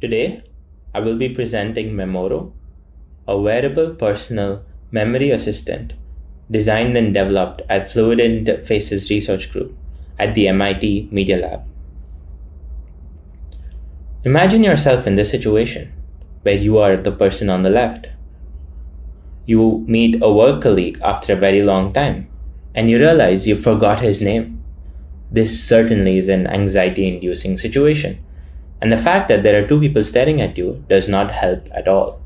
Today, I will be presenting Memoro, a wearable personal memory assistant designed and developed at Fluid Interfaces Research Group at the MIT Media Lab. Imagine yourself in this situation, where you are the person on the left. You meet a work colleague after a very long time, and you realize you forgot his name. This certainly is an anxiety-inducing situation, and the fact that there are two people staring at you does not help at all.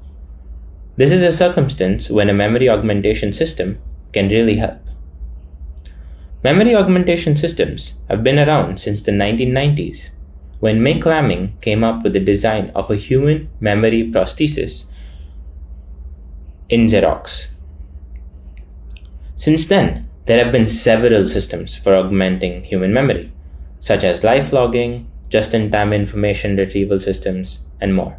This is a circumstance when a memory augmentation system can really help. Memory augmentation systems have been around since the 1990s, when Mick Lamming came up with the design of a human memory prosthesis in Xerox. Since then, there have been several systems for augmenting human memory, such as life logging, just-in-time information retrieval systems, and more.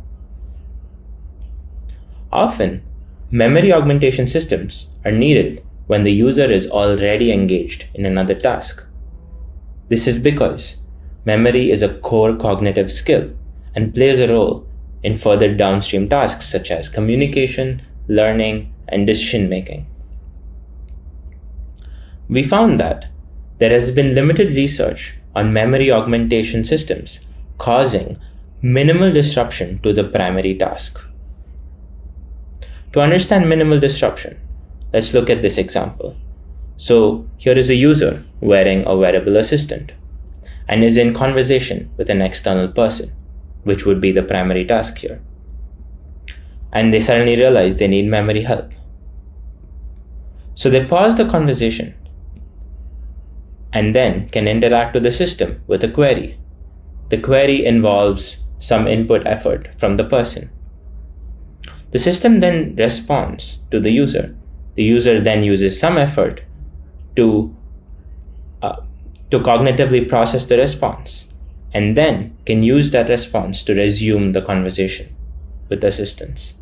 Often, memory augmentation systems are needed when the user is already engaged in another task. This is because memory is a core cognitive skill and plays a role in further downstream tasks such as communication, learning, and decision-making. We found that there has been limited research on memory augmentation systems causing minimal disruption to the primary task. To understand minimal disruption, let's look at this example. So here is a user wearing a wearable assistant and is in conversation with an external person, which would be the primary task here. And they suddenly realize they need memory help. So they pause the conversation and then can interact with the system with a query. The query involves some input effort from the person. The system then responds to the user. The user then uses some effort to cognitively process the response, and then can use that response to resume the conversation with assistance.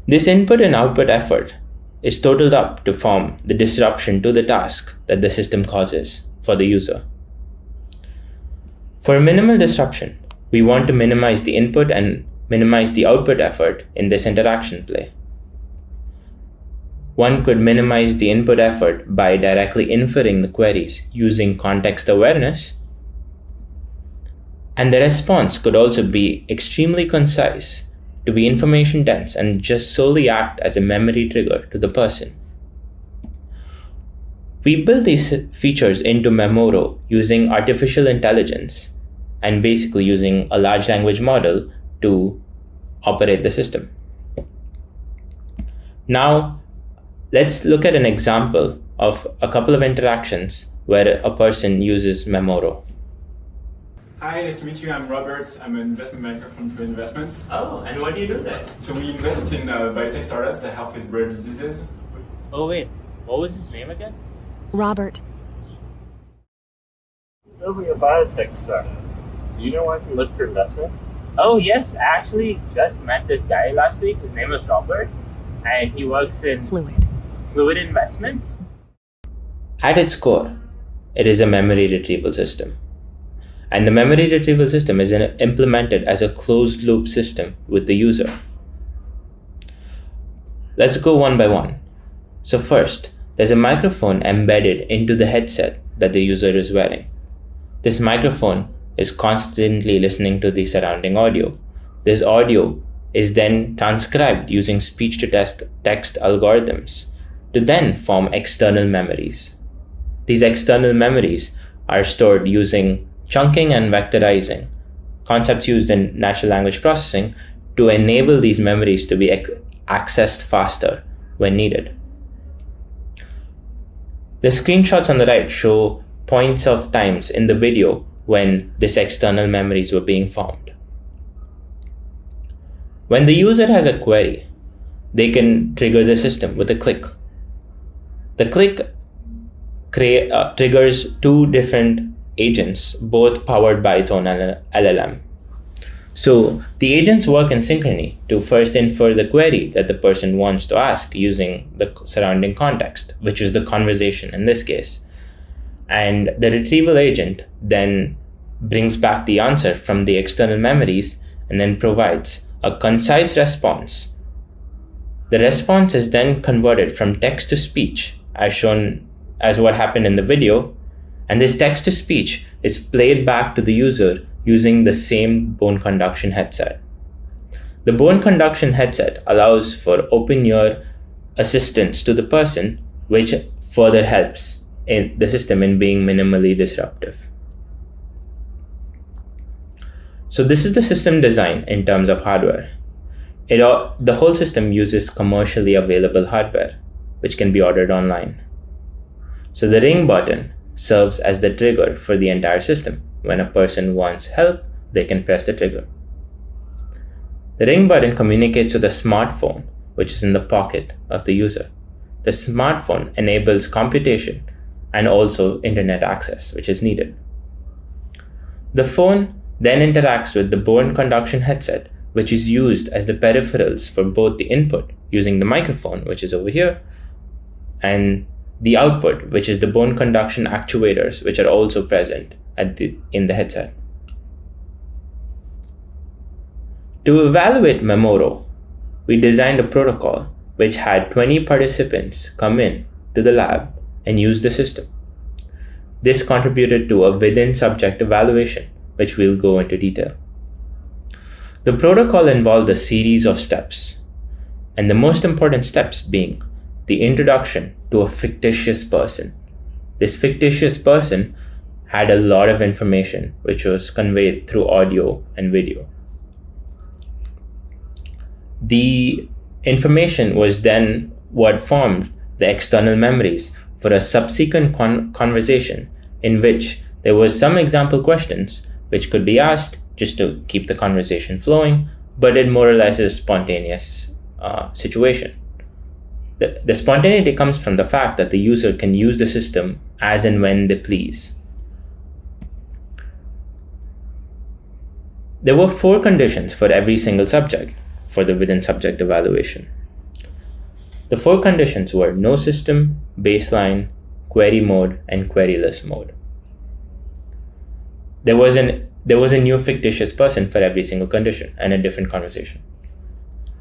This input and output effort is totaled up to form the disruption to the task that the system causes for the user. For minimal disruption, we want to minimize the input and minimize the output effort in this interaction play. One could minimize the input effort by directly inferring the queries using context awareness, and the response could also be extremely concise, to be information dense, and just solely act as a memory trigger to the person. We built these features into Memoro using artificial intelligence and basically using a large language model to operate the system. Now, let's look at an example of a couple of interactions where a person uses Memoro. Hi, nice to meet you. I'm Robert. I'm an investment banker from Queryless Investments. Oh, and what do you do there? So we invest in biotech startups that help with rare diseases. Oh wait, what was his name again? Robert. Building a biotech startup. Do you know where I can look for investment? Oh yes, I actually just met this guy last week. His name is Robert, and he works in Fluid Investments. At its core, it is a memory retrieval system. And the memory retrieval system is implemented as a closed-loop system with the user. Let's go one by one. So first, there's a microphone embedded into the headset that the user is wearing. This microphone is constantly listening to the surrounding audio. This audio is then transcribed using speech-to-text algorithms to then form external memories. These external memories are stored using chunking and vectorizing, concepts used in natural language processing to enable these memories to be accessed faster when needed. The screenshots on the right show points of times in the video when these external memories were being formed. When the user has a query, they can trigger the system with a click. The click triggers two different agents, both powered by its own LLM. So the agents work in synchrony to first infer the query that the person wants to ask using the surrounding context, which is the conversation in this case. And the retrieval agent then brings back the answer from the external memories, and then provides a concise response. The response is then converted from text to speech, as shown as what happened in the video, and this text to speech is played back to the user using the same bone conduction headset. The bone conduction headset allows for open ear assistance to the person, which further helps in the system in being minimally disruptive. So this is the system design in terms of hardware. The whole system uses commercially available hardware, which can be ordered online. So the ring button serves as the trigger for the entire system. When a person wants help, they can press the trigger. The ring button communicates with a smartphone, which is in the pocket of the user. The smartphone enables computation and also internet access, which is needed. The phone then interacts with the bone conduction headset, which is used as the peripherals for both the input, using the microphone, which is over here, and the output, which is the bone conduction actuators, which are also present in the headset. To evaluate Memoro, we designed a protocol which had 20 participants come in to the lab and use the system. This contributed to a within-subject evaluation, which we'll go into detail. The protocol involved a series of steps, and the most important steps being the introduction to a fictitious person. This fictitious person had a lot of information which was conveyed through audio and video. The information was then what formed the external memories for a subsequent conversation in which there was some example questions which could be asked just to keep the conversation flowing, but it more or less is a spontaneous situation. The spontaneity comes from the fact that the user can use the system as and when they please. There were 4 conditions for every single subject for the within subject evaluation. The 4 conditions were no system, baseline, query mode, and queryless mode. There was a new fictitious person for every single condition and a different conversation.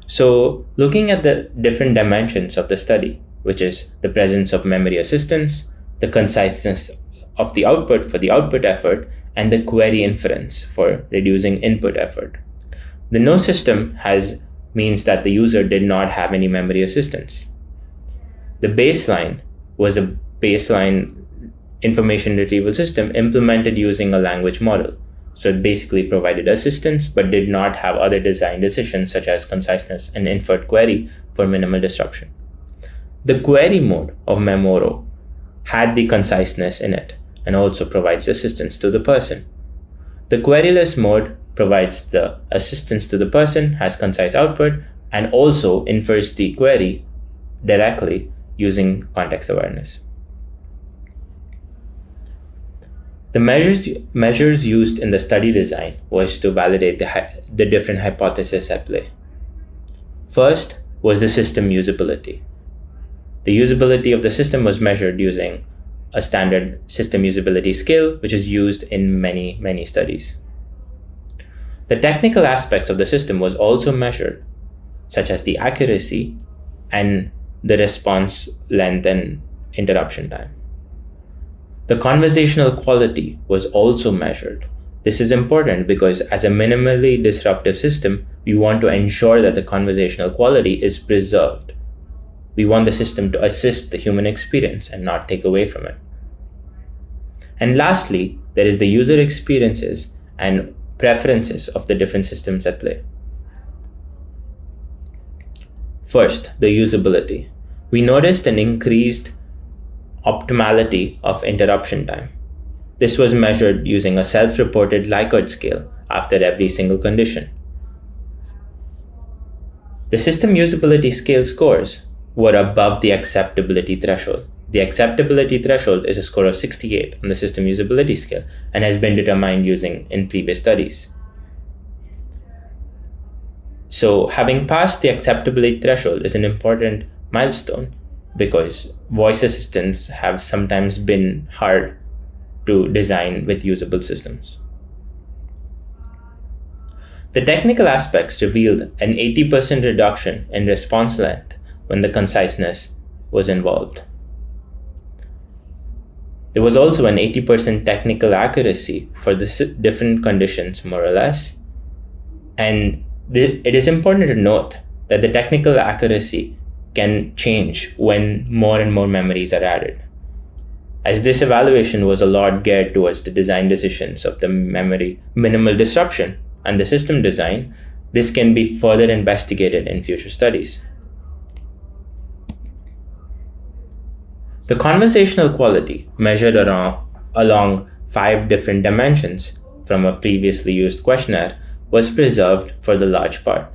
So looking at the different dimensions of the study, which is the presence of memory assistance, the conciseness of the output for the output effort, and the query inference for reducing input effort. The no system means that the user did not have any memory assistance. The baseline was a baseline information retrieval system implemented using a language model. So it basically provided assistance, but did not have other design decisions such as conciseness and inferred query for minimal disruption. The query mode of Memoro had the conciseness in it and also provides assistance to the person. The queryless mode provides the assistance to the person, has concise output, and also infers the query directly using context awareness. The measures used in the study design was to validate the different hypotheses at play. First was the system usability. The usability of the system was measured using a standard system usability scale, which is used in many studies. The technical aspects of the system was also measured, such as the accuracy and the response length and interruption time. The conversational quality was also measured. This is important because as a minimally disruptive system, we want to ensure that the conversational quality is preserved. We want the system to assist the human experience and not take away from it. And lastly, there is the user experiences and preferences of the different systems at play. First, the usability. We noticed an increased optimality of interruption time. This was measured using a self-reported Likert scale after every single condition. The system usability scale scores were above the acceptability threshold. The acceptability threshold is a score of 68 on the system usability scale and has been determined using in previous studies. So having passed the acceptability threshold is an important milestone because voice assistants have sometimes been hard to design with usable systems. The technical aspects revealed an 80% reduction in response length when the conciseness was involved. There was also an 80% technical accuracy for the different conditions, more or less. And it is important to note that the technical accuracy can change when more and more memories are added. As this evaluation was a lot geared towards the design decisions of the memory minimal disruption and the system design, this can be further investigated in future studies. The conversational quality measured along 5 different dimensions from a previously used questionnaire was preserved for the large part.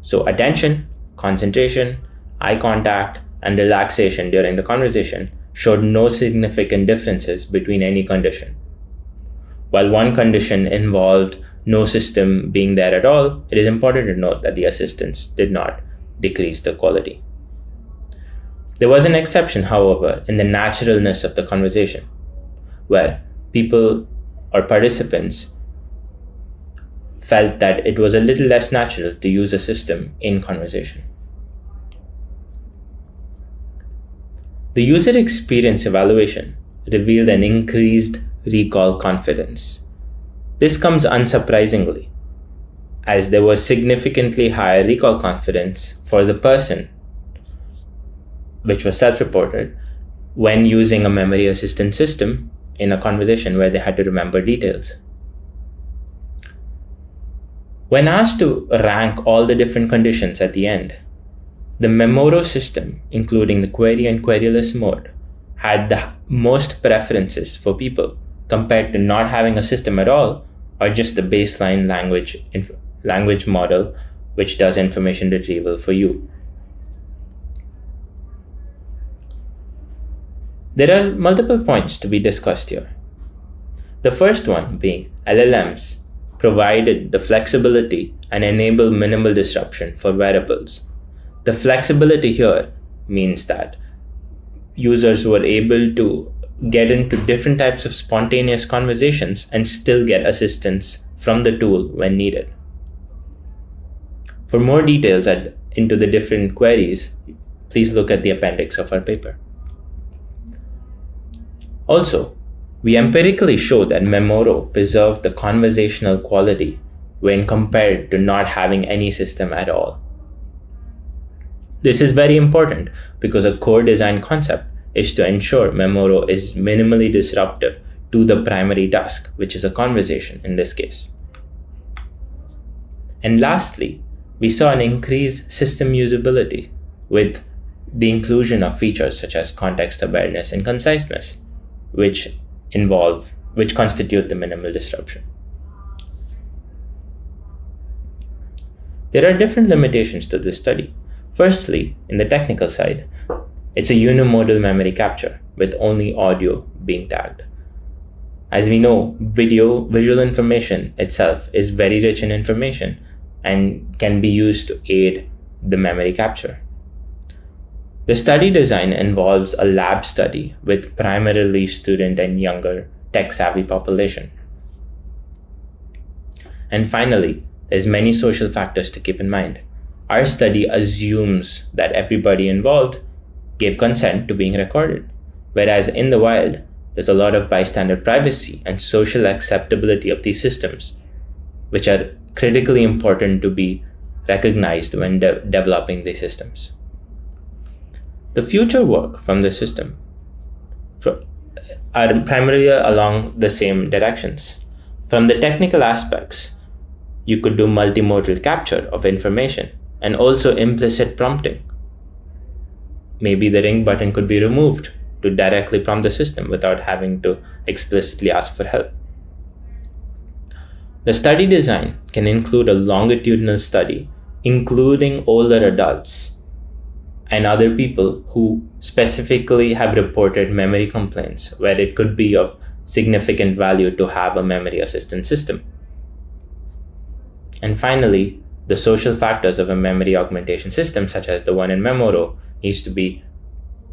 So attention, concentration, eye contact, and relaxation during the conversation showed no significant differences between any condition. While one condition involved no system being there at all, it is important to note that the assistance did not decrease the quality. There was an exception, however, in the naturalness of the conversation, where people or participants felt that it was a little less natural to use a system in conversation. The user experience evaluation revealed an increased recall confidence. This comes unsurprisingly, as there was significantly higher recall confidence for the person, which was self-reported, when using a memory assistant system in a conversation where they had to remember details. When asked to rank all the different conditions at the end, the Memoro system, including the query and queryless mode, had the most preferences for people compared to not having a system at all, or just the baseline language model which does information retrieval for you. There are multiple points to be discussed here. The first one being LLMs provided the flexibility and enabled minimal disruption for wearables. The flexibility here means that users were able to get into different types of spontaneous conversations and still get assistance from the tool when needed. For more details into the different queries, please look at the appendix of our paper. Also, we empirically show that Memoro preserved the conversational quality when compared to not having any system at all. This is very important because a core design concept is to ensure Memoro is minimally disruptive to the primary task, which is a conversation in this case. And lastly, we saw an increased system usability with the inclusion of features such as context awareness and conciseness, which constitute the minimal disruption. There are different limitations to this study. Firstly, in the technical side, it's a unimodal memory capture with only audio being tagged. As we know, visual information itself is very rich in information and can be used to aid the memory capture. The study design involves a lab study with primarily student and younger tech-savvy population. And finally, there's many social factors to keep in mind. Our study assumes that everybody involved gave consent to being recorded, whereas in the wild, there's a lot of bystander privacy and social acceptability of these systems, which are critically important to be recognized when developing these systems. The future work from the system are primarily along the same directions. From the technical aspects, you could do multimodal capture of information and also implicit prompting. Maybe the ring button could be removed to directly prompt the system without having to explicitly ask for help. The study design can include a longitudinal study, including older adults and other people who specifically have reported memory complaints where it could be of significant value to have a memory assistance system. And finally, the social factors of a memory augmentation system, such as the one in Memoro, needs to be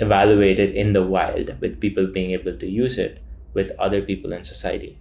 evaluated in the wild with people being able to use it with other people in society.